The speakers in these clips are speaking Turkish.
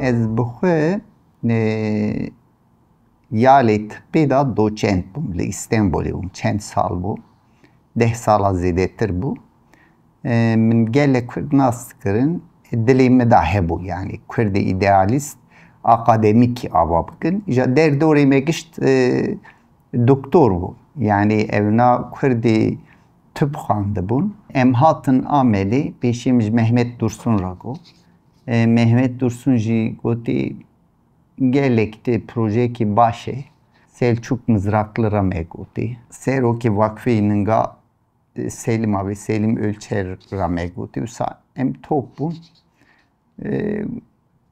ez bixwe yalê tıbbê da doçent bûm li İstenbolê bûm çend sal bû 10 sala zêdetir bû min gelek Kurd nas dikirin dilê me da hebû yani Kurdê idealîst akademîk ava bikin ja derdorê me gişt doktor bû yani evna Kurdê tıp xwandibûn em hatin Amelê pêşî min ji Mehmet Dursun ra got Mehmet Dursun jî gotî gelek te projeyekî baş e Selçuk Mızraklı ra me gotî serokê vakfê Ninga Selim Ölçer ra me gotî wisa em top bûn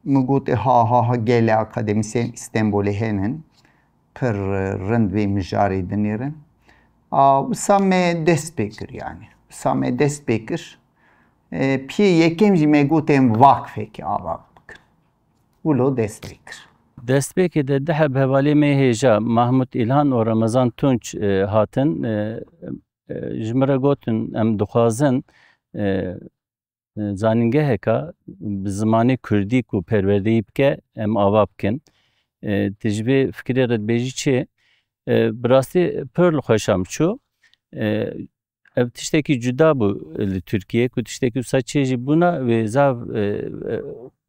min gotî ha gelê akademisyen İstenbolê henin pir rind vê mijarê dinêrin wisa me dest pê kir yani wisa me dest pê kir piyê yekem jî me got em vakfekî ava bikin wilo dest pê kir Destpêkê de diheb hevalê me hêja Mahmud İlhan û Ramezan Tunç hatin ji me re gotin em dixwazin zanîngeheka bi zimanê Kurdî ku perwerdeyî bike em ava bikin tu ji vê fikirê re dibêjî çi bi rastî pir li xweşa çû ev tiştekî cuda bû li Tirkiyeyê ku tiştekî wisa çê jî bûna wê zav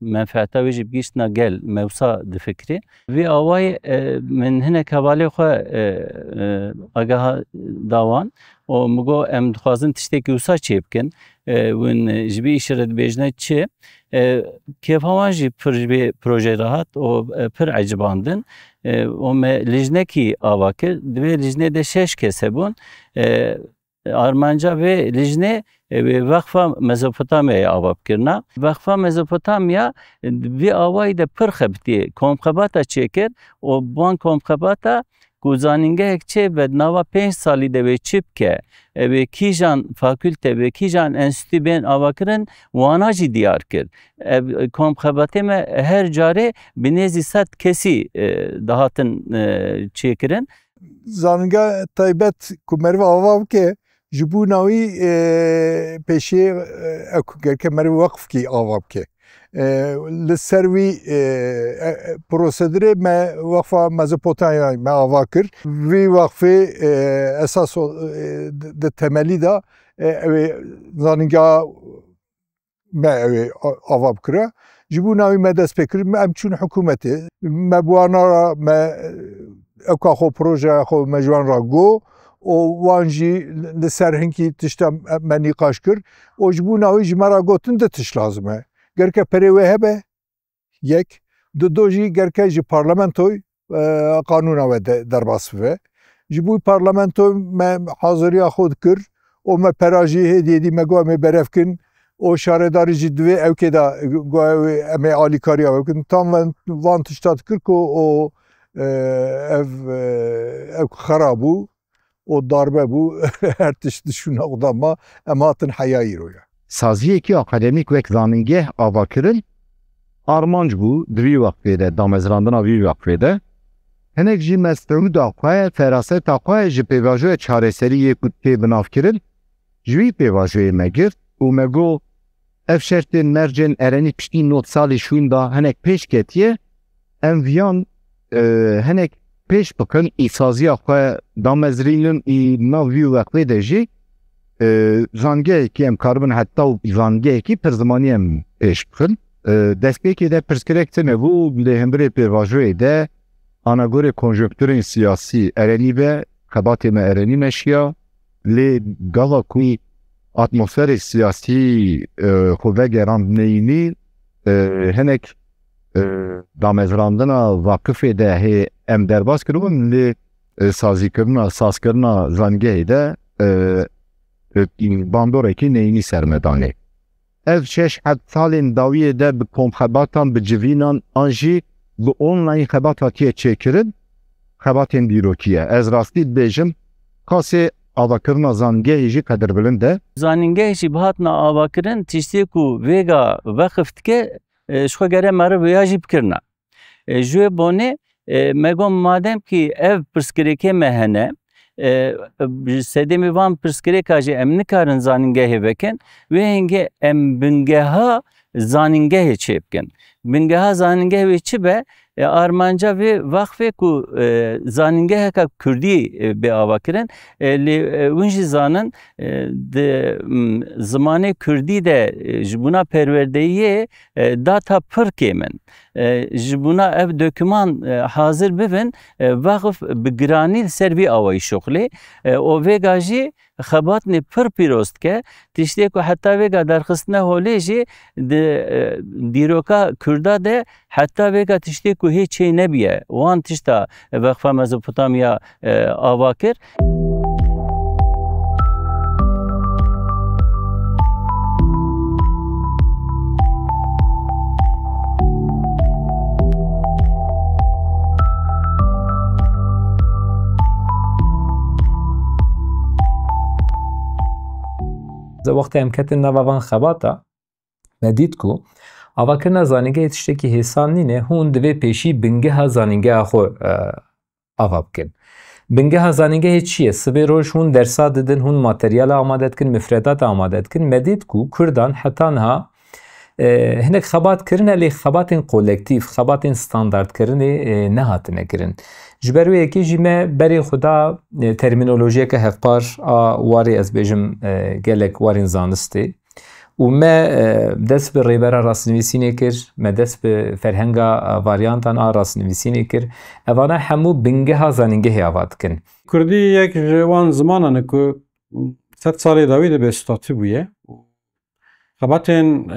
menfaeta wê jî bigîştina gel mewsa difikirî vê awayê min hinek hevalê xwe agaha dawan û min got em dixwazin tiştekî wisa çê bikin hûn ji vê îşê re dibêjine çi kêfa wan jî pir ji vê projeyê rahat û pir ecibandin û me lijnekî ava kir divê lijnê de 6 kes hebûn armanca vê lijnê wê Veqfa Mezopotamyayê ava bikirina Veqfa Mezopotamya vê awayî de pir xebitiyê komxebata çêkir û wan komxebata ku zanîngehek çê ve nava 5 salî de wê çi bike wê kîjan fakülte wê kîjan enstitû bên avakirin wana jî diyar kir ev komxebatê me her carê bi nêzî 100 kesî dihatin çêkirin zanîngeha taybet ku merve ava bike ji bûna wî pêşê ew ku gelke merve weqfkî ava bike li ser wî prosedürê me Veqfa Mezopotamyayê me ava kir vî weqfê esas di temelî da ew zanîngeha me ew ê ava bikire ji bûna wî me dest pê kir em çûn hikûmetê me bi wan re me ewka xwe projeya xwe me ji wan re got û wan jî li ser hinkî tişta me nîqaş kir û ji bûna wî ji me re gotin di tişt lazim e gerke perê wê hebe yek di do jî gerke ji parlamentoy qanûna we derbas bibe ji bo parlamentoy me haziriya xwe dikir û me pera jî hêdiyê dî me got em ê berevkin û şaredarî jî divê ewkê da em ê alîkariya we bikin tam van tişta dikir ku ev xera bû û darbe bû her tişt dişûna xwe em hatin heya îro ye Saziyekî akademîk wek zanîngeh avakirin armanc bû di vî weqtê de damezrandina vî weqtê de hinek jî mestewda xwe feraseta xwe ji pêvajoya çareseriyê ku tê binavkirin ji vî pêvajoyê me girt û me got ev şertên mercên erenî piştî not salê şûn da hinek pêş ketiye em viyan hinek pêş bikin îsaziya xwe damezrînin î nav vî weqtê de jî zangehekî em karibin heta û zangehekî pir zimanî em pêş bikin destpêkê de pirsgirêk tune bû lê hemberê pêvajoyê de anagorê konjonktûrên siyasî erenî ve xebatê me erenî meşiya lê gava ku atmosferê siyasî xwe vegerandineyînî hinek damezrandina vakifê de hê em derbas kiribûn lê sazîkirina sazkirina zangehê de bandorekî neyînî sermedanê ev 6 salên dawiyê de bi komxebatan bi civînan an jî bi online xebat hatiye çêkirin xebatên dîrokî ye ez rastî dibêjim kasê avakirina zangehê jî qedir bilind e zanîngehê jî bi hatina avakirin tiştê ku vêga veqif dike ji xwe gere meriv ya jî bikirina ji wê bonê me got madem kî ev pirsgirêkê me hene سدمی وان پرسکری کاجی ام نکارن زانینگه بکن و هنگه ام بنگها زانینگه چه بکن بنگها زانینگه و چه به آرمانجا و وقفه کو زانینگه که کردی به آوا کرن لی ونجی زانن زمان کردی ده جبونا پروردهیه داتا پر کمن جبونا اف دکمان حاضر ببن وقف بگرانی سروی آوای شغلی او وگاجی خباتنی پر پیروست که تشتی که حتی وگا درخستنه هولی جی دیروکا کرده ده حتی وگا تشتی که هیچ چی نبیه وان تشتا وقفه مزوپوتامیا آوا کر وقتی ام کتن نوان خباتا ندید کو آوا کرنا زانینگه تشتکی حسان نینه هون دوی پیشی بنگه ها زانینگه خو آوا بکن بنگه ها زانینگه چیه سبی روش هون درسا ددن هون ماتریال آماده کن مفردات آماده کن مدید کو کردان حتی نها هنک خبات کرن لی خباتین کولکتیف خباتین ستاندارد کرن نه هاتنه کرن جبرو یکی جیمه بری خدا ترمینولوژی که هفپار واری از بیجم گلک وارین زانستی و ما دست به ریبرا راستنویسینه کر ما دست به فرهنگا واریانتان راستنویسینه کر اوانا همو بنگه ها زانینگه آواد کن کردی یک جوان زمانه که 100 سال داوید به استاتی بویه خباتین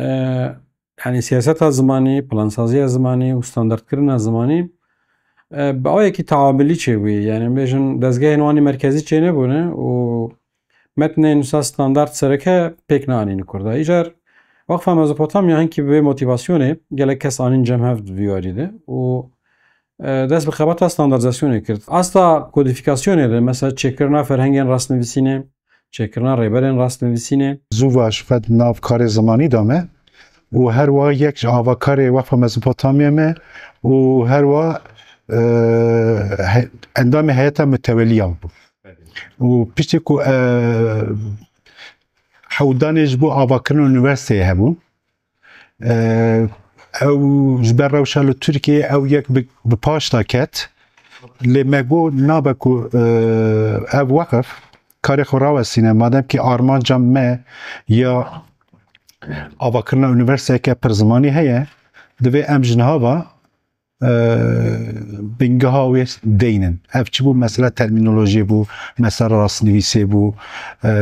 یعنی سیاست زمانی پلانسازی زمانی و استاندارد کردن زمانی به آیه که تعاملی چه بوی یعنی بیشتر دستگاه نوانی مرکزی چه نبونه و متن نوسا استاندارد سرکه پک نانی کرده ایجار وقت مزوپوتامیا هنکی به موتیواسیونه گله کس آنین جمع هفت ویاریده و دست به خبات استانداردزاسیونه کرد اصلا کودیفیکاسیونه ده مثلا چکرنا فرهنگین راستنویسینه چکرنا ریبرین راستنویسینه زوواش فد ناو کار زمانی دامه و هر وا یک آوا کار وقت مزوپوتامیا مه و هر وا اندام حیات متولیان بود و پیشتی که حودانش بو آواکرن اونیورسیته هبون او جبر روشال ترکیه او یک بپاش تاکت لی مگو نابکو او وقف کاری خوراو سینه مادم که آرمان جمعه یا آواکرن اونیورسیته که پر زمانی هیه دوی ام جنها بنگه ها دینن اف چی بو مثلا ترمینولوژی بو مثلا راستنویسی بو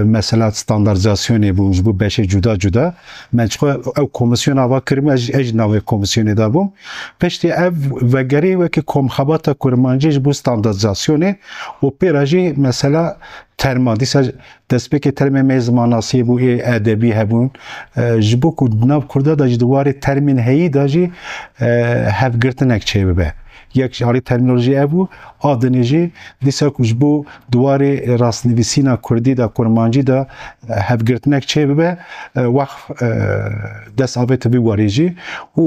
مثلا استانداردیزاسیون بو بو بشه جدا جدا من چخو او کمیسیون آوا کریم اج نوع کمیسیون دا بو پشتی اف وگری وکی کم خبات کرمانجیش بو استانداردیزاسیون و پیراجی مثلا ترما دیسا دست که ترم میزماناسی بو ادبی هبون جبو کو ناو کرده داج دواره ترمین هایی داجی هف گرتنک چه ببه یک جاری ترمینولوژی ابو آدنیجی دیسا کوچ بو دواره راستنویسینا کردی دا کرمانجی دا هف گرتنک چه ببه وقف دست آبت بی واریجی و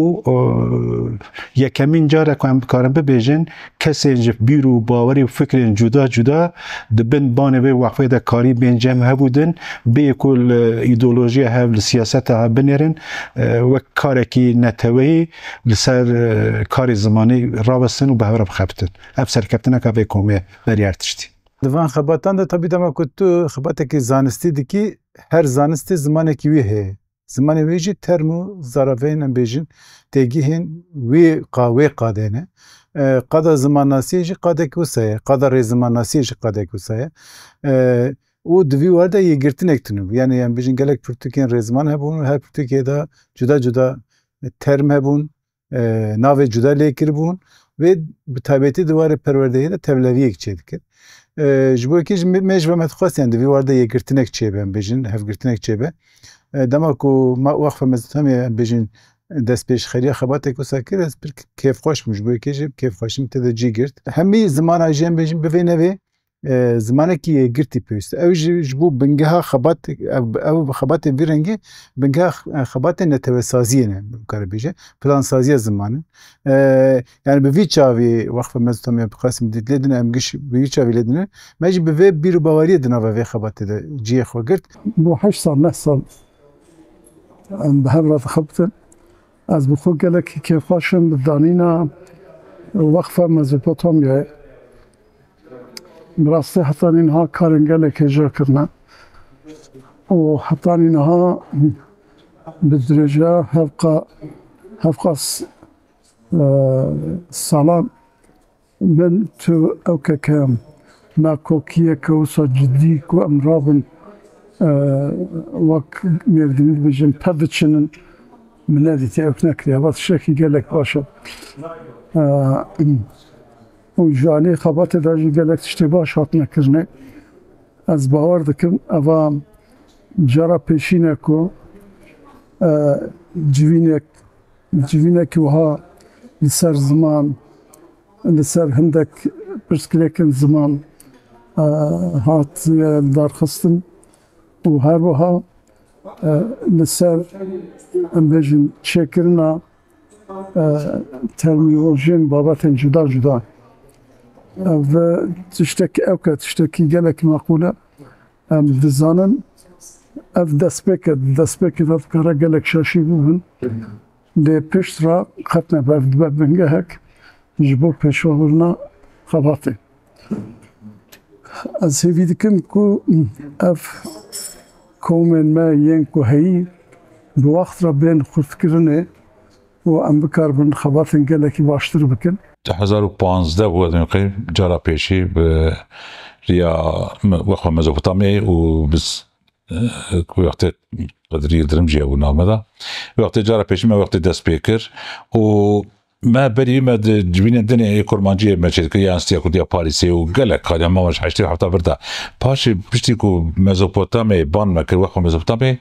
یکمین جاره که هم بکارم ببیجن کسی انجف بیرو باوری و فکر جدا جدا دبن بانه به وقفه دا کاری بین جمع هبودن به کل ایدولوژی هف سیاست ها بنیرن و کاری که نتوی لسر کاری زمانی رابستن و به هر بخبتن افسر کپتن که به کومه بریارتشتی دوان خباتان ده طبیعتا ما کتو خباته که زانستی دی که هر زانستی زمانه که وی هی زمانه وی جی ترمو زرافین هم بیجن تیگی هین وی قاوی قاده نه قاده زماناسی جی قاده کوسایه قاده ری زماناسی جی قاده کوسایه و دوی ورده یه گرتین اکتنو یعنی هم بیجن گلک پرتوکین ریزمان هبون هر پرتوکی دا جدا جدا ترم هبون ناوی جدا لیکر بون و به تابعیتی دواره پروردهی دا تولوی یک چه دکر جبوی که مجبه متخواست یعنی دوی وارده یک گرتینک چه به هم بیجن هف گرتینک چه به دما کو ما وقف مزد هم بیجن دست پیش خیلی خبات کو ساکر از پر کیف خوش مجبوی که جب کیف خوشم تده جی گرت همی زمان آجیم بیجن بوی نوی زمانێکی یەکگرتی پێویستە ئەو ji بۆ بنگەها ئەو خەباتێ vî rengê بنگەها خەباتên netewesaziyê ne bikare bêje plansaziya zimanin yani bi vî çavê Weqfa Mezopotamya Qasim lê dine em giş bi vî çavê lê dine me jî bi vê bîrûbaweriyê di nava vê xebatê de ciyê xwe girt بۆ 8 سال 9 سال em bi hev re dixebitin ez bi xwe gelekî kêfxweşim bi danîna Weqfa Mezopotamyayê bi rastî hetanî niha karên gelekê jê kirine û hetanî niha bi dirêjeya hevqa salan min tu ewkeke nakokiyeke wisa ciddî ku em rabin wek mêrdînî dibêjin pev diçinin min nedîtî ew nekiriye va tiştekî gelek baş e û ji alî xebatê de jî gelek tiştê baş hatine kirinê ez bawer dikim eva cara pêşîne ku civînekî wiha li ser ziman li ser hindek pirsgirêkên ziman hat darxistin û her wiha li ser em bêjin çêkirina termînolojiyên babetên cuda cuda ev tiştekî ewke tiştekî gelekî meqûl e em dizanin ev destpêkê de dikare gelek şaşî bibin lê pişt re qet nebe ev dibe bingehek ji bo pêşvevirina xebatê ez hêvî dikim ku ev komên me yên ku heyî bi wext re bên xurtkirinê û em bikarbin xebatên gelekî baştir bikin 2015 بوو دەمەقی جارا پێشی بە ریا وەخوا مەزۆپۆتامیای و وەختێ قەدری درمجیە بوو نامەدا وەختێ جارا پێشی مە وەختی دەست پێ کرد و ما بەری مە جوینە دنێ کورمانجیە مەچێت یان ستیا کوردیا پاریسێ و گەلک کاریا ماوەش 8 بردا پاشی پشتی و مەزۆپۆتامیای بان مەکرد وەخوا مەزۆپۆتامیای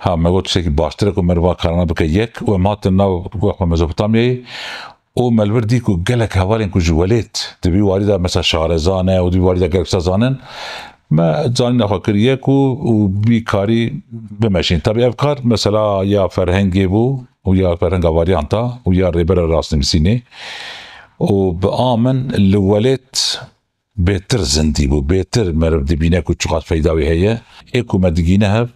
ها مەگوت شتێکی باشترە و مەروا کارانە بکە یەک و ئەم هاتن ناو وەخوا مەزۆپۆتامیای او ملوردی کو گلک حوالین کو جوالت دبی واریدا مثلا شارزانه و دبی واریدا گلک سازانن ما زانین اخو کریه کو و بیکاری بمشین طبعا افکار مثلا یا فرهنگی بو و یا فرهنگ واریانتا و یا ریبر راست نمسینه و بآمن لولت بهتر زندی بو بهتر مرب دبینه کو چقدر فایداوی هیه ایکو مدگینه هف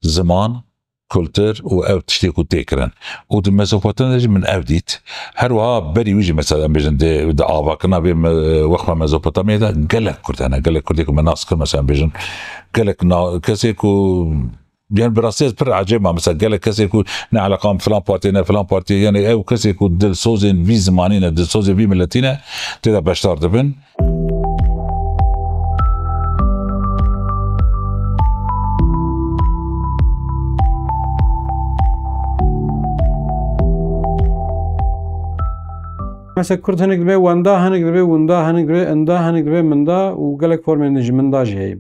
زمان كولتر و او تشتيكو تيكرن و د ميزوبوتاميا من او ديت هروها بري ويجي مثلا بيجن د افاكنا بي وقفه ميزوبوتاميا ده قالك كردانا قالك كرديكو مناسك مثلا بيجن قالك كسيكو يعني براسيس بر عجيب مثلا قالك كسيكو نعلاقه فلان بارتي يعني او كسيكو دل سوزن في زمانينا دل سوزن في ملتينا تدا باشتار دبن مثلا كرد هنك دبي وندا هنك دبي وندا هنك دبي اندا هنك دبي مندا وقالك فورم نجي مندا جي هي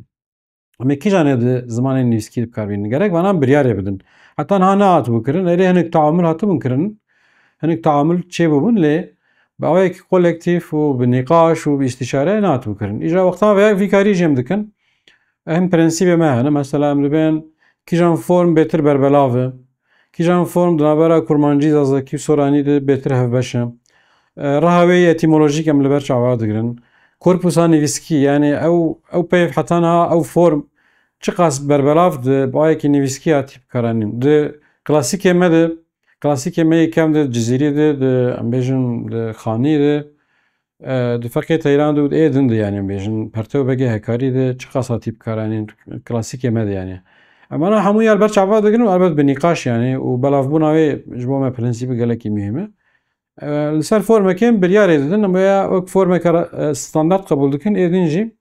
اما كي جاني زمان نيسكي بكاربين قالك وانا بريار بدن حتى انا هات بكرن اري هنك تعامل هات بكرن هنك تعامل شي ببن لي باويك كولكتيف وبالنقاش وباستشاره نات بكرن اجا وقتها في كاري جيم دكن اهم برنسيب ما انا مثلا امربين كي جان فورم بيتر بربلاوه كي جان فورم دنابرا كورمانجي زازكي سوراني بيتر هفبشم رهوي اتيمولوجيك ام لبرش عواد دغرن كوربوسا نيفسكي يعني او بيف حتانها او فورم تشقاس بربلاف د بايك نيفسكي اتيب كارانين د كلاسيك مد كلاسيك مي كام د جزيري د امبيجن د خاني د فقيه ايران د ايدن يعني امبيجن برتو بگه هكاري د تشقاس اتيب كارانين كلاسيك مد يعني اما انا حمو يال برش عواد دغرن البته بنقاش يعني وبلاف بوناوي جبوما برنسيب قالك مهمه لسر فرمه كم بريار edin ama ya o forma standart kabul dikin edinci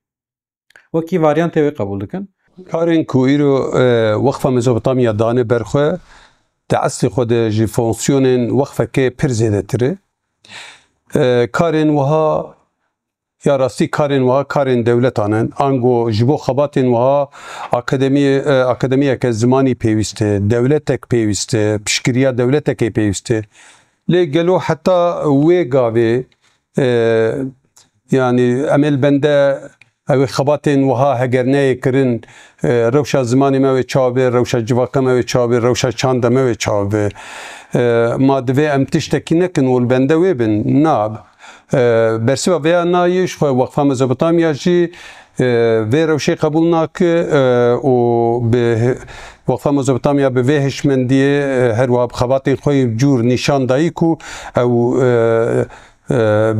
o ki varyant ev kabul dikin karên ku îro Weqfa Mezopotamya dane berxwe teessî xwe de ji fonksiyonên wexfekê pir zêdetir e karên wiha ya rastî karên wiha karên dewletan in ango ji bo xebatên wiha akademiyeke zimanî pêwîst e dewletek pêwîst e piştgiriya dewletekê pêwîst e لê gelo heta wê gavê yani em ê li bende او خباتین وها هگرنه کرن روشا زمانی موی چاوه روشا جواقه موی چاوه روشا چانده موی چاوه ما دوی ام تشتکی نکن والبنده وی بن ناب برسیبا ویا نایش خواه وقفه مزبطامیا جی وی روشی قبول ناکه و به وقفه مزبطامیا به وی هشمندیه هر واب خباتین خواه جور نشان دایی کو او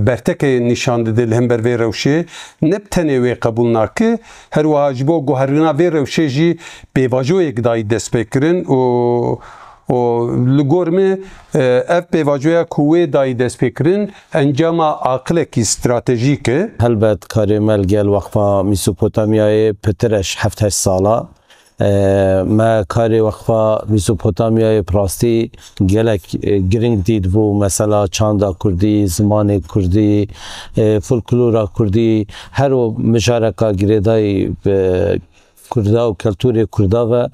برتک نشان داده لهم بر وی روشه نبتنه وی قبول ناکه هر واجبو گوهرنا وی روشه جی بیواجو یک دایی دست بکرن و لگورمه اف بیواجویا کوه دایی دست بکرن انجام عقل کی استراتژیکه هلبت کاری ملگل وقفه میسوپوتامیای پترش 7 ساله ما کاری وقفه میسوپوتامیای پراستی گلک گرینگ دید بو مثلا چاندا کردی زمان کردی فولکلورا کردی هر و مشارکه گریدای کردا و کلتور کردا و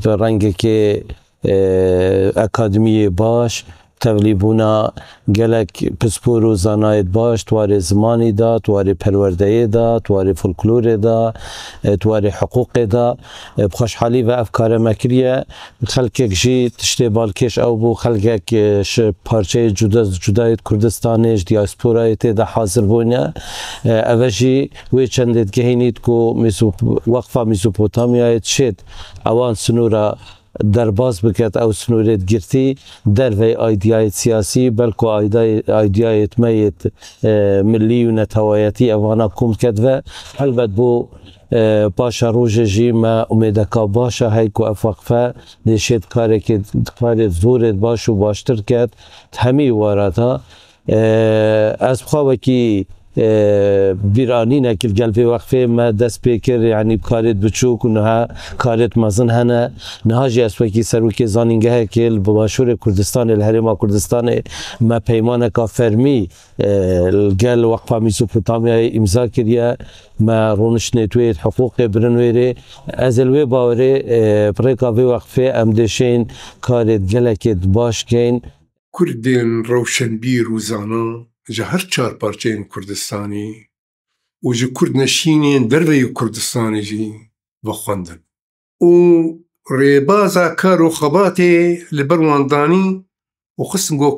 به رنگ که اکادمی باش تولیبونا گلک پسپور و زنایت باش توار زمانی دا توار پرورده دا توار فولکلور دا توار حقوق دا بخوشحالی و افکار مکریه خلقک جی تشتی بالکش او بو خلقک پارچه جدایت کردستانش دیاسپورایت دا حاضر بونه اوشی وی چندت گهینید که وقفه میسوپوتامیایت شد اوان سنورا درباز بکرد او سنورت گرتی در وی ایدیایت سیاسی بلکه ایدیایت میت ملی و نتوایتی اوانا کم کرد و البته بو باشا روژ جی ما امیدکا باشا هی که افقفه نشید کاری که کار زورت باش و باشتر کرد همی وارد از بخواه که بیرانی نکل جلوی وقفه ما دست پیکر یعنی کارت بچوک و نه کارت مزن هنه نه جی اسوکی سروکی زانینگه کل بباشور کردستان الهرما کردستان ما پیمان کا فرمی گل وقفه میسوپوتامیا امضا کردیا ما رونش نتویت حقوق برنویره از الوی باوره پرکا وی وقفه امدشین کارت گلکت باش کن کردین روشنبیر و زانا جا هر 4 پارچین کردستانی و جا کرد نشینین دروی کردستانی جی بخوندن و ریبازا کار و خباتی لبرواندانی و خصم گو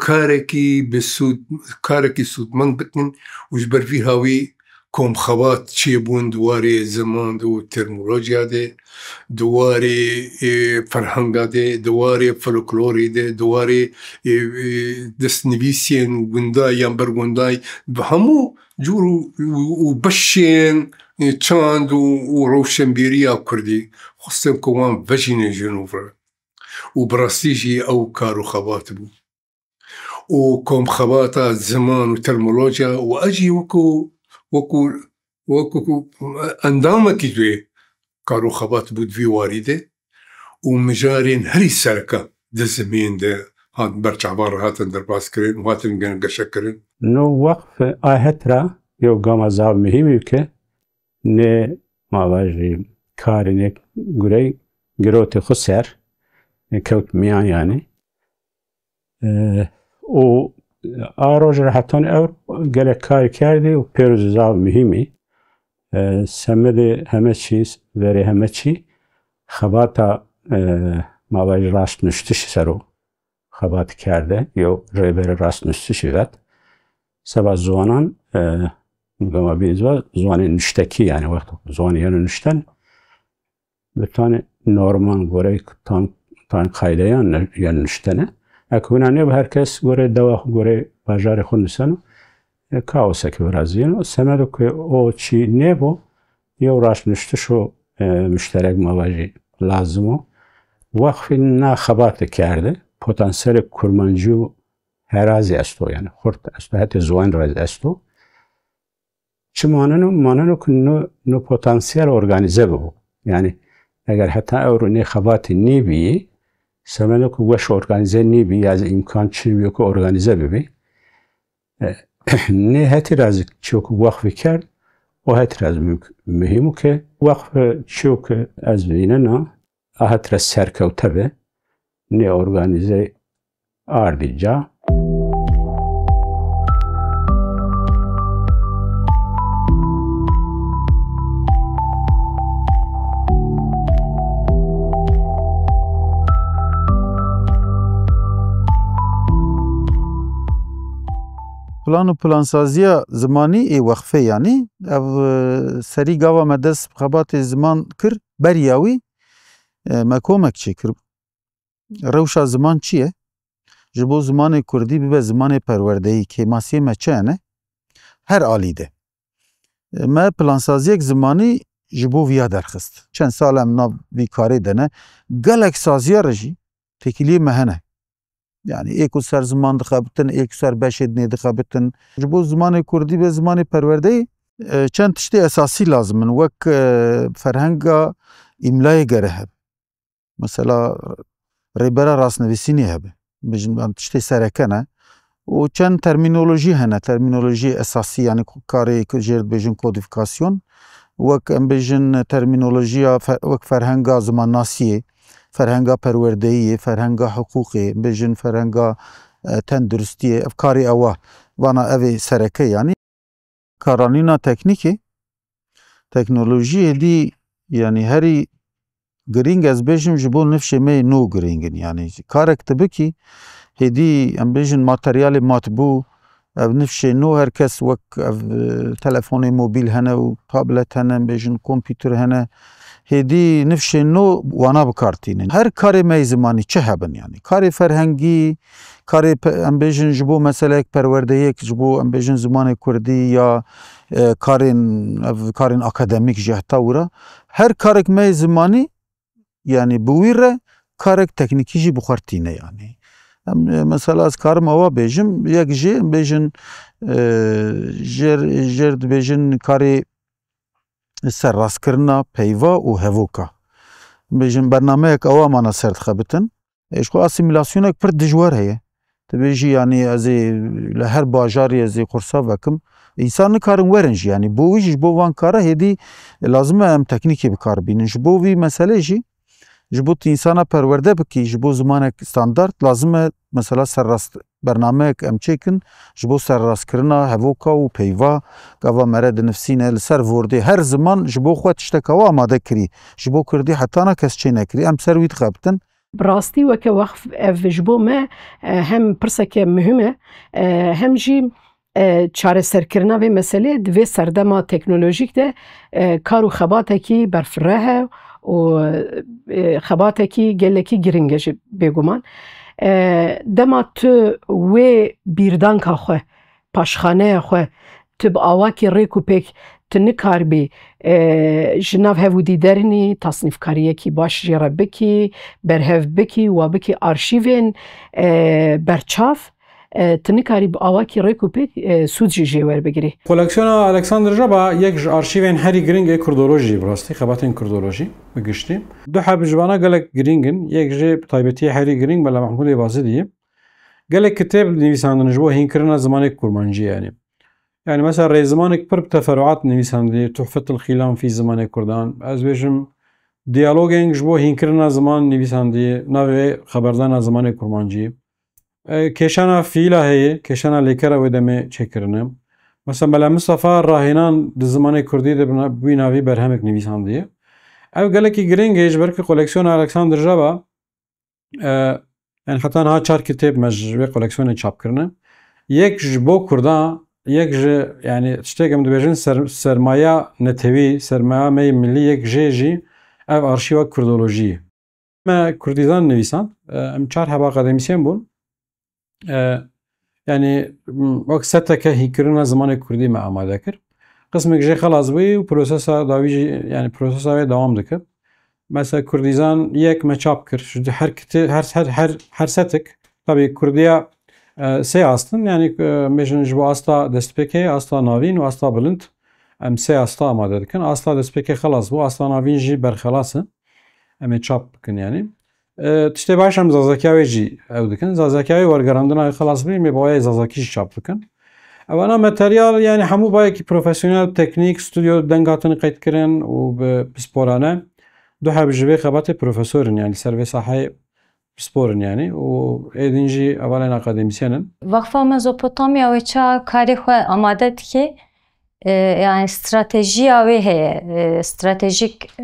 کارکی سودمند بکنن و جبر فی هاوی کم خبات چی بون دواری زمان دو ترمولوژیا ده دواری فرهنگا ده دواری فولکلوری ده دواری دستنویسین گندای یا برگندای به همو جورو و بشین چاند و روشنبیری کردی خصم کوان وجین جنوبر و براستیجی او کارو خبات بود و کم خباتا زمان و ترمولوژیا و اجی وکو اندامکی دوی کارو خبات بود وی واریده و مجارین هری سرکه ده زمین ده هات برچعبار هاتن در باز کرن و هاتن گنگشه کرن نو وقف آهت را یو گام زاب مهمی که نه مواجه کاری نک گره گروت خسر کوت میان یعنی و آروج را حتان اور گله کاری کردی و پیروز زاب مهمی سمده همه چیز وری همه چی خباتا مواجه راست نشتش سرو خبات کرده یا ریبر راست نشتش وقت سبا زوانان گما بینزوا زوان نشتکی یعنی وقت زوان یعنی نشتن بتان نورمان گوره تان قایده یعنی نشتنه اکونانه به هر کس گوره دوا گوره باجار خوندسنو کاوسه که برازیل سمدو که او چی نبو یو راست نشتشو مشترک مواجه لازمو وقفی نه خبات کرده پتانسیل کرمانجو هرازی استو یعنی خورد استو حتی زوان راز استو چه ماننو که نو پتانسیل ارگانیزه بو یعنی اگر حتی او نه خبات نیبی سمدو که وش ارگانیزه نیبی از امکان چی بیو که ارگانیزه ببی نه هتی راز چوک وقف کرد و هتی راز مهمو که وقف چوک از بینه نه هتی راز سرکوته به نه ارگانیزه آردی جا Plan û plansaziya zimanî ê wexfe yanî ev serî gava me dest xebatê ziman kir beriya wî me komek çêkir. Rewşa ziman çi ye? Ji bo zimanê Kurdî bibe zimanê perwerdeyî kêmasiyê me çi hene? Her alî de. Me plansaziyek zimanî ji bo vîya derxist. Çend sal em nav vî karê de ne. Gelek saziya re jî têkiliyê me hene. Yani ê ku ser ziman dixebitin, ê ku ser beşê dinê dixebitin. Ji bo zimanê Kurdî ve zimanê perwerdeyî çend tiştê esasî lazim in wek ferhenga îmlayê gere hebe. Mesela rêbera rastnivîsînê hebe. Bijin em tiştê sereke ne. û çend termînolojî hene. Termînolojî esasî yani karê jêr dibêjin kodifikasyon. Wek em bêjin termînolojiya wek ferhenga zimannasiyê, ferhenga perwerdeyiyê, ferhenga hiqûqê, bêjin ferhenga tenduristiyê, ev karê ew vana evê sereke yanî. Karanîna teknîkê, teknolojiyê dî yani herî giring ez bêjim ji bo nifşê me yê nû giringin. Yani karek tu bikî hêdî em bêjin materyalê matbû, ev nifşê nû herkes wek ev telefonê mobîl hene û tablet hene, em bêjin kompîter hene. Hêdî nifşê nû wana bikartînin. Her karê me yê zimanî çi hebin yani. Karê ferhengî, karê em bêjin ji bo meseleyek perwerdeyek ji bo em bêjin zimanê Kurdî ya karên akademîk ji heta wira. Her karek me yê zimanî yani bi wî re karek teknîkî jî bixwartîne yani. Mesela ez karim ewa bêjim, yek jê em bêjin jêr dibêjin karê serrastkirina peyva û hevoka. Bêjin bernameyek ewa mane ser dixebitin. Ji xwe asîmîlasyoneke pir dijwar heye. Tu bêjî yani ez ê li her bajarê ez ê qursa vekim. İnsan nikarin werin jî yani bo wî ji bo van kara hêdî lazim e em teknîkê bikar bînin. Ji bo vî meselê jî ji bo tu insana perwerde bikî ji bo zimanek standard lazim e mesela serrast bernameyek em çêkin ji bo serrastkirina hevoka û peyva gava mere dinivîsîne li ser vordê her ziman ji bo xwe tiştek ew amade kirî. Ji bo Kurdî heta ne kes çê nekirî em ser wî dixebitin. Rastî weke wexf ev ji bo me hem pirseke mühim e hem jî çareserkirina vê meselê di vê serdema teknolojîk de kar û xebatekî berfireh e û xebatekî gelekî giring e ji bêguman. Dema tu wê bîrdanka xwe, paşxaneya xwe tu bi awakê rêk û pêk tu nikarbî ji nav hevûdî derinî tasnîfkariyekî baş jê re bikî, berhev bikî wa bikî arşîvên berçav tu nikarî bi awakê rêk û pêk sûd jî jê werbigirî. Koleksiyona Alexander Jaba yek ji arşîvên herî giring ê kurdolojî bi rastî xebatên kurdolojî bi giştî. Du heb ji vana gelek giringin, yek jê bi taybetiyê herî giring Mela Mahmûdê Bazidî. Gelek kitêb nivîsandin ji bo hînkirina zimanê kurmancî yani. Yani mesela rêzimanek pir bi teferruat nivîsandiye Tuhfetul Xîlan fî zimanê Kurdan. Ez bêjim diyalogên ji bo hînkirina ziman nivîsandiye navê xeberdana zimanê kurmancî. Kêşana fîla heye, kêşana lêkera wê demê çêkirine. Mesela Mela Mustafa rahênan di zimanê Kurdî de wî navî berhemek nivîsandiye. Ev gelekî giring e ji ber ku koleksiyona Alexander Jaba yani heta niha 4 kitêb me ji vê koleksiyonê çapkirine. Yek ji bo Kurdan yek ji yani tiştek em dibêjin sermaya netewî, sermaya me millî yek jê jî ev arşîva kurdolojî. Me Kurdîzan nivîsand, em 4 heba akademisyen bûn. Yani wek seteke hînkirina zimanê Kurdî me amade kir. Qismek jê xelas bûî û prosesa dawî jî yani prosesa wê dewam dikir. Mesela Kurdîzan yek me çap kir. Her setek tabii Kurdiya sê astin yani bêjin ji bo asta destpêkê, asta navîn û asta bilind em sê asta amade dikin. Asta destpêkê xelas bû, asta navîn jî berxelas in. Em ê çap bikin yani. Tiştê baş em zazekiya wê jî ew dikin. Zazekiya wê wergerandina xelas bî mê bawayê zazekî jî çap dikin. Evana materyal yani hemû bayekî profesyonel, teknîk, stüdyo deng hatine qeydkirin û bi sporane. Du heb ji vê xebatê profesorin yani ser vê sahayê sporun yani û êdîn jî evalên akademisyenin. Vakfa Mezopotamya wê ça karê xwe amade dike yani stratejiya wê heye, stratejik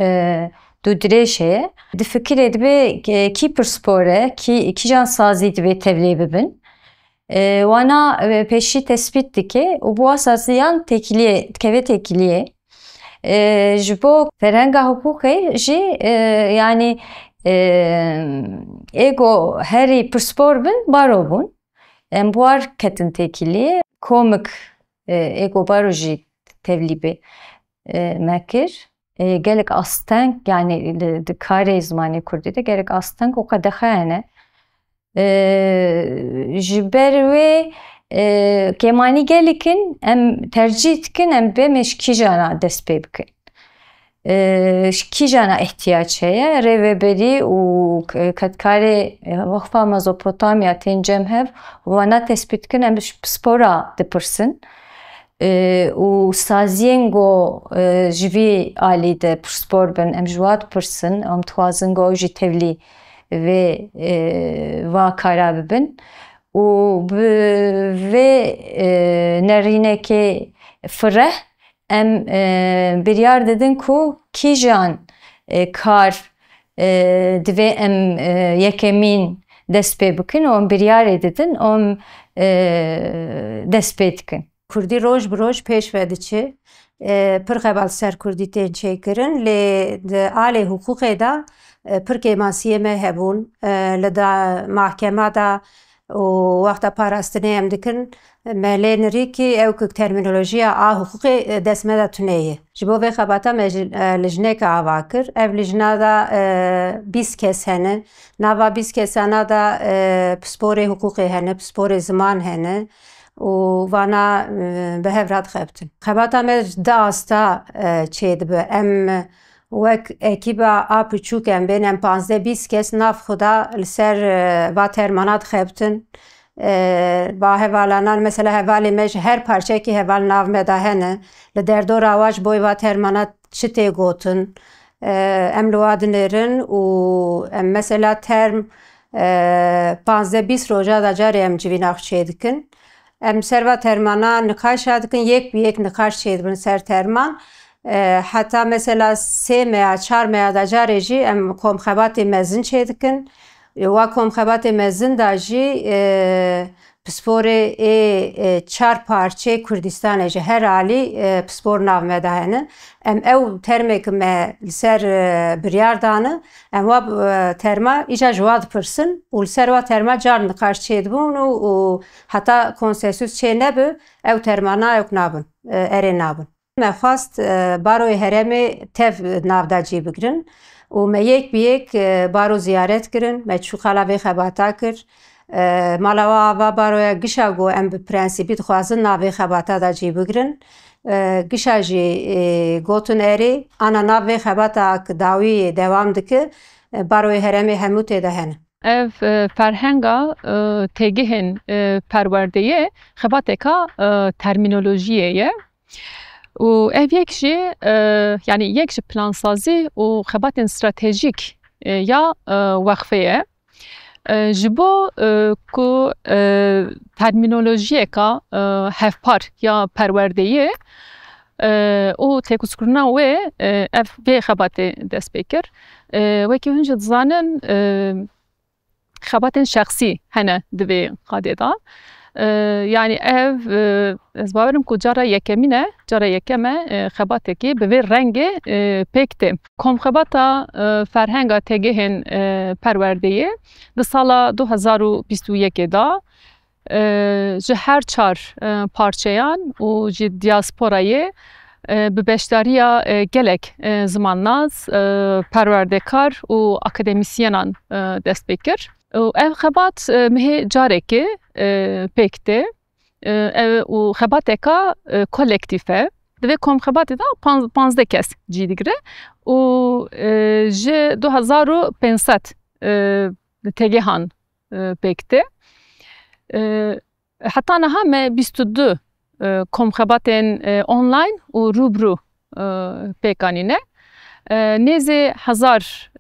du dirêj heye. Di fikirê dibe kî pirspor e, kîjan sazî divê tevlî bibin. Wana peşi tespit dike û bu asasiyan tekiliye keve tekiliye ji bo ferenga hukukê jî yani ego herî pirspor bin baro bûn em buwar ketin tekiliye komik ego baro jî tevlîbê me kir gelek asteng yani di karê zimanê Kurdî de gelek asteng û qedexeyane ji ber wê kêmanî gelikin em tercih dikin em bême ji kîjana dest pê bikin ji kîjana ihtiyaç heye rêveberî û ketkarê Wexfa Mezopotamya tên cem hev wana tespît dikin em ji spora dipirsin û saziyên got ji vî alî de pirspor bin em ji wan dipirsin em dixwazin got jî tevlî vê va kara bibin û bi vê nerînekê fireh em biryar didin ku kîjan kar divê em yekemîn dest pê bikin û em biryarê didin em dest pê dikin. Kurdî roj bi roj pêş ve diçe pir xebal ser Kurdî tên çêkirin lê di alê hukukê de pir kêmasiyê me hebûn li da mahkema da û wexta parastinê em dikin me lê nirîkî ew ku terminolojiya a hukukê dest me de tune ye. Ji bo vê xebata me lijneke ava kir. Ev lijna da 20 kes hene. Nava 20 kesana da pisporê hukukê hene, pisporê ziman hene û vana bi hev re dixebtin. Xebata me di asta çê dibe. Em wek ekîba a piçûk em bên em 15-20 kes nav xwe da li ser va termana dixebtin. Ba hevalanan mesela hevalê me ji her parçeyekî heval nav me de hene. Li derdora wa ji bo va termana çi tê gotin em li wa dinêrin û em mesela term 15-20 roja da carê em civîna xwe çê dikin. Em serva termana nikaşa dikin yek bi yek nikaş çê dibin ser terman. Heta mesela 3 meya 4 meya da carê jî em komxebatê mezin çê dikin. Wa komxebatê mezin da jî pisporê 4 parçê Kurdistanê ji her alî pispor nav me de hene. Em ew termekî me li ser biryar dane em wa terma îja ji wa dipirsin û li ser wa terma car nikaş çê dibûn û heta konsensûs çê nebe ew termana ew nabin erê nabin. Me xwast baroyê herêmê tev nav da cî bigirin û me yek bi yek baro ziyaret kirin. Me çû xala vê xebata kir. Mala wa ava baroya gişa got em bi prensîpî dixwazin nav vê xebata da cî bigirin. Gişa jî gotin erê ana nav vê xebata ki dawiyê dewam dike baroyê herêmê hemû tê de hene. Ev ferhenga têgihên perwerdeyê xebateka terminolojiyê ye. û ev yek jî yani yek ji plansazî û xebatên stratejîk ya Wexfê ye. Ji bo ku terminolojiyeka hevpar ya perwerdeyê û têkûzkirina wê ev vê xebatê dest pê kir. Wekî hûn jî dizanin xebatên şexsî hene di vê qadê da. Yani ev ez bawerim ku cara yekemî ne, cara yekem e xebatekî bi vê rengê pêk tê. Komxebata ferhenga têgihên perwerdeyê di sala 2021 da ji her 4 parçeyan û ji diasporayê bi beşdariya gelek zimannaz, perwerdekar û akademisyenan dest pê kir. Ev xebat mihê carekê pêk tê û xebateka kolektîf e. Di vê komxebatê da 15 kes cî digire û ji 2500 têgehan pêk tê. Heta niha me 22 komxebatên online û rûbirû pêkanîne. Nêzê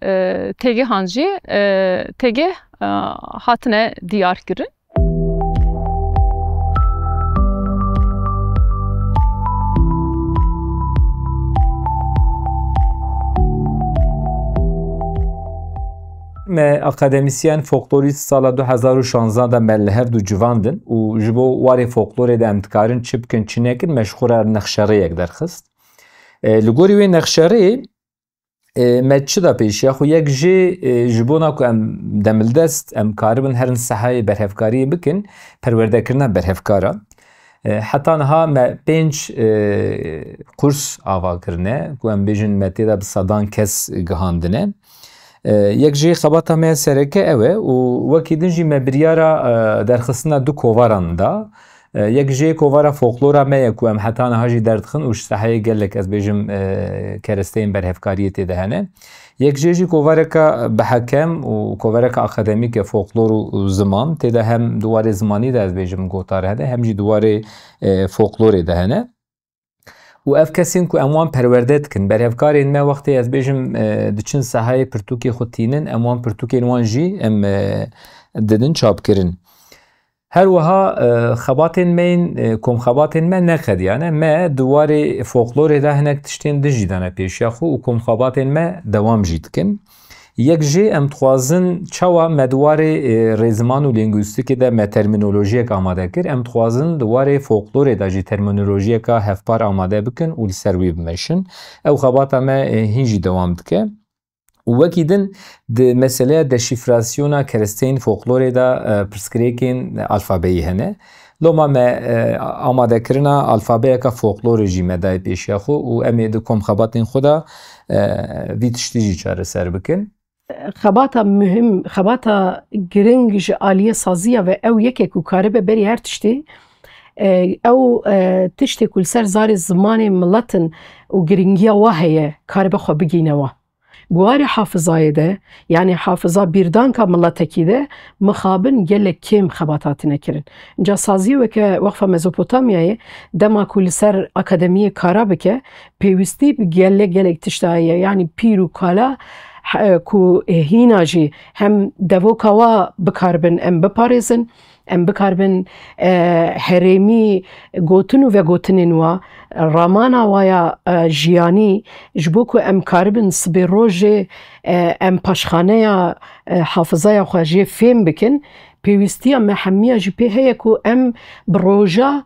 1000 têgehan jî têgeh hatine diyar kirin. me akademisyen folklorist sala 2016 da me li hev du civandin û ji bo warê folklorê de em dikarin çi bikin çi nekin meşxura nexşereyek derxist. Li gorî wê nexşerê me çi da pêşiya xwe yek jê ji bona ku em demildest em karibin herin sehayê berhevkariyê bikin perwerdekirina berhevkara. Heta niha me 5 kurs ava kirine ku em bêjin me tê de bi sedan kes gihandine. Yek jê xebata me sereke ew e û wekî din jî me biryara derxistina du kovaran da. Yek jê kovara folklora me ye ku em heta niha jî derdixin û ji sehayê gelek ez bêjim keresteyên berhevkariyê tê de hene. Yek jê jî kovareka bihekem û kovareka akademîk e folklor û ziman tê de hem duwarê zimanî de ez bêjim gotar hene hem jî duwarê folklorê de hene. û ev kesên ku em wan perwerde dikin berhevkarên me wextê ez bêjim diçin sehayê pirtûkê xwe tînin em wan pirtûkên wan jî em didin çapkirin. Her wiha xebatên me komxebatên me neqediyane me duwarê folklorê de hinek tiştên din jî dane pêşiya xwe û komxebatên me dewam jî dikin. Yek jê em dixwazin çawa me duwarê rêziman û lîngwîstîkê de me termînolojiyek amade kir em dixwazin duwarê folklorê de jî termînolojiyeka hevpar amade bikin û li ser wî bimeşin. Ew xebata me hîn jî dewam dike. û wekî din di meseleya deşifrasyona keresteyên folklorê de pirsgirêkên alfabeyî hene. Loma me amadekirina alfabeyeka folklorê jî me daye pêşiya xwe û em ê di komxebatên xwe de vî tiştî jî çareser bikin. Xebata mühim, xebata giring ji aliye saziya ve ew yekek û karibe berî her tiştê ew tiştê ku li ser zarê zimanê milletin û giringiya wa heye karibe xwe bigîne wa. Buwarê hafızayê de yani hafıza birdanka milletekî de mixabin gelek kêm xebat hatine kirin. Inca saziyê weke Wexfa Mezopotamyayê dema ku li ser akademiyê kara bike pêwîstî bi gelek tişta heye yani pîr û kala ku hîna jî hem devoka wa bikaribin em biparêzin em bikaribin herêmî gotin û vegotinên wa ramana waya jiyanî ji bo ku em karibin sibê rojê em paşxaneya hafızaya xwe jê fêm bikin pêwîstiya me hemiya jî pê heye ku em bi roja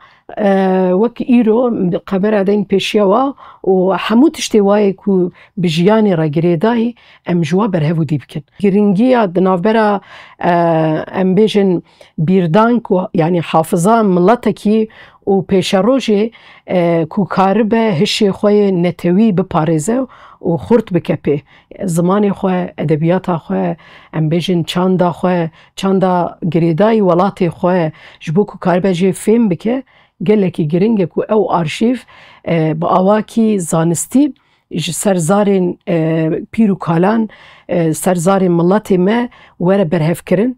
wek îro qebera deyên pêşiya wa û hemû tiştê wayê ku bi jiyanê re girêdayî em ji wa berhev û dî bikin. Giringiya di navbera em bêjin bîrdank û yani hafıza milletekî û pêşerojê ku karibe hişê xwe yê netewî biparêze û xurt bike pê. Zimanê xwe, edebiyata xwe, em bêjin çanda xwe, çanda girêdayî welatê xwe ji bo ku karibe jê fêm bike gelekî giring e ku ew arşîv bi awakî zanistî ji ser zarên pîr û kalan ser zarên milletê me were berhevkirin.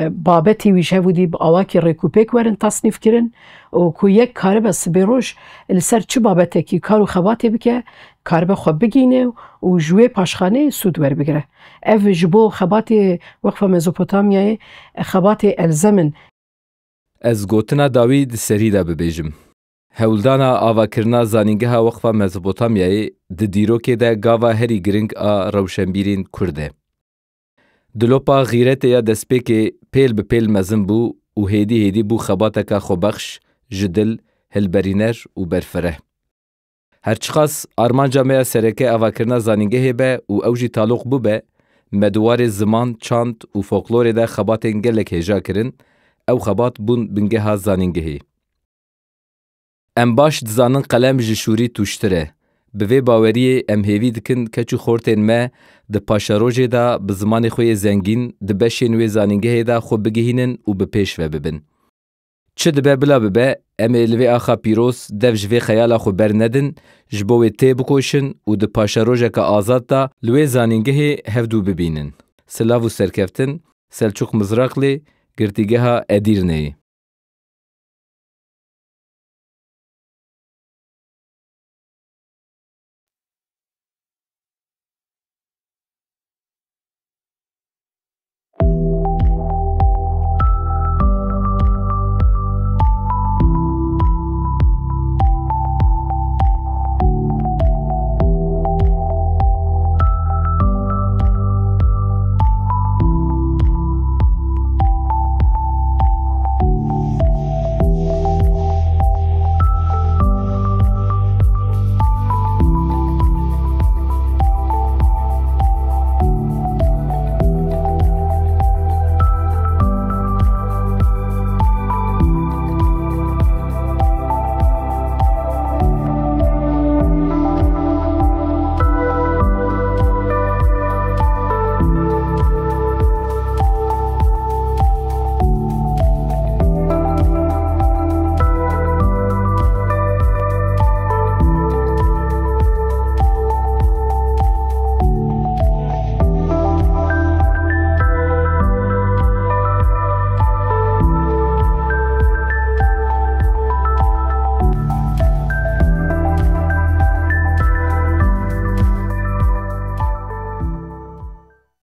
Babetî wî ji hev û dî bi awakî rêkûpêk werin tasnîfkirin û ku yek karibe sibê roj li ser çi babetekî kar û xebatê bike karibe xwe bigîne û ji wê paşxaneyê sûd werbigire. Ev ji bo xebatê Wexfa Mezopotamyayê xebatê elzemin. Ez gotina dawî di serî de bibêjim. Hewldana avakirina zanîngeha Wexfa Mezopotamyayê di dîrokê de gava herî giring a rewşenbîrên Kurd e. Dilopa xîretê ya destpêkê pêl bi pêl mezin bû û hêdî bû xebateka xwebexş, ji dil, hilberîner û berfireh. Herçiqas armanca me ya sereke avakirina zanîngehê be û ew jî taloq bûbe, me duwarê ziman, çand û folklorê de xebatên gelek hêja kirin, ew xebat bûn bingeha zanîngehê. Em baş dizanin qelem ji şûrî tûştir e. Bi vê baweriyê em hêvî dikin keç û xortên me di paşerojê de bi zimanê xwe yê zengîn di beşên wê zanîngehê de xwe bigihînin û bi pêş ve bibin. Çi dibe bila bibe, em ê li vê axa pîroz dev ji vê xeyala xwe bernedin, ji bo wê tê bikoşin û di paşerojeka azad de li wê zanîngehê hevdû bibînin. Silav û serkeftin, Selçuk Mizraqlê, girtîgeha Edirneyê.